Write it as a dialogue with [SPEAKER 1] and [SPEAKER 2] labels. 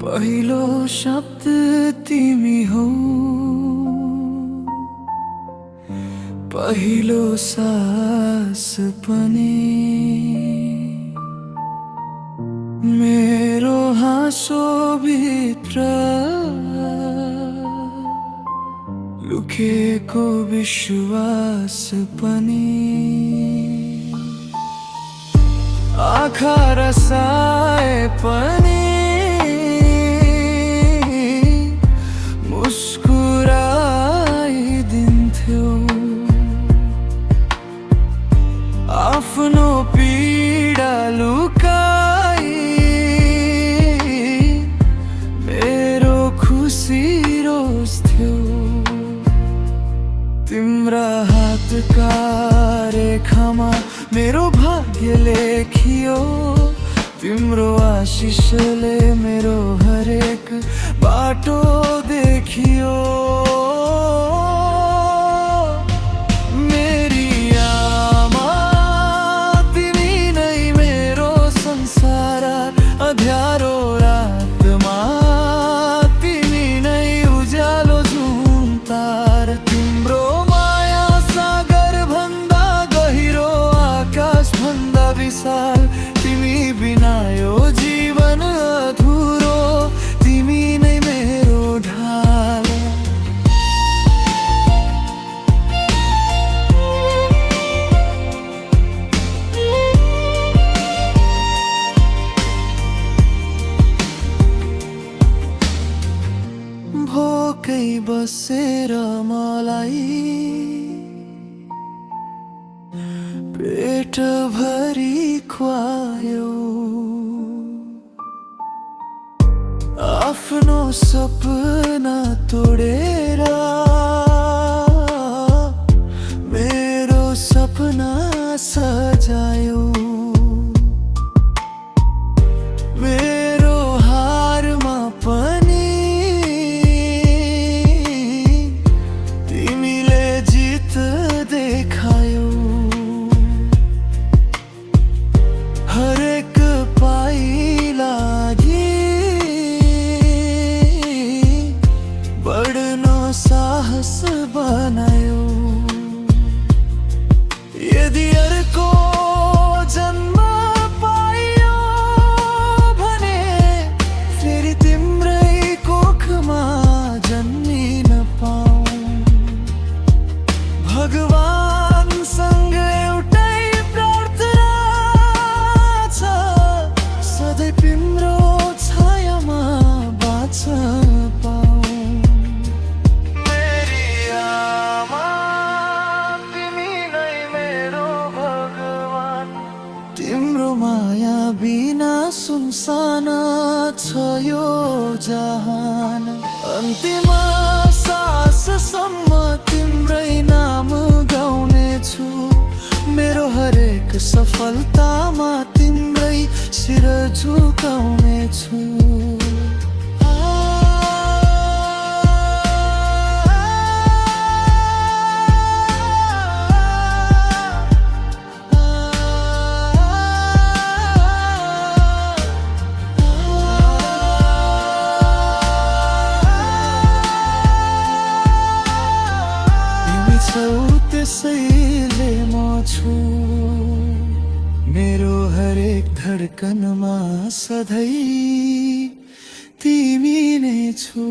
[SPEAKER 1] पहिलो शब्द तिमी हो, पहिलो सास पनि मेरो हाँसो भित्र लुकेको विश्वास पनि। आँखा रसाए पनि मुस्कुराइदिन्थ्यौ, आफ्नो पीडा लुकाई मेरो खुसी रोज्थ्यौ। तिम्रा हातका रेखामा मेरो भाग्य लेखियो, तिम्रो आशिषले मेरो हरेक बाटो देखियो। मेरी आमा तिमी नै मेरो संसार, अँध्यारो रातमा तिमी नै उज्यालो जुन तार। तिम्रो माया सागर भन्दा गहिरो, आकाश भन्दा विशाल, तिमी बिना यो जीवन अधुरो, तिमी नै मेरो ढाल। भोकै बसेर मलाई पेट भरी खुवायो, आफ्नो सपना तोडेर मेरो सपना सजायो। मेरो हारमा पनि तिमीले जित देखायो। हरेक पाइलागी बढ्न साहस बनायो। यदि अर्को जन्म पाइयो भने फेरि तिम्रै कोखमा जन्मिन पाऊँ। भगवानसँग एउटै प्रार्थना छ, सधैँ तिम्रो छायामा बाँच्न पाऊँ। मेरी आमा तिमी नै मेरो भगवान, तिम्रो माया बिना सुनसान छ यो जहान। अन्तिम साससम्म तिम्रै नाम गाउनेछु, मेरो हरेक सफलतामा तिम्रै शिर झुकाउनेछु। त्यसैले म छु, मेरो हरेक धडकनमा सधैँ तिमी नै छु।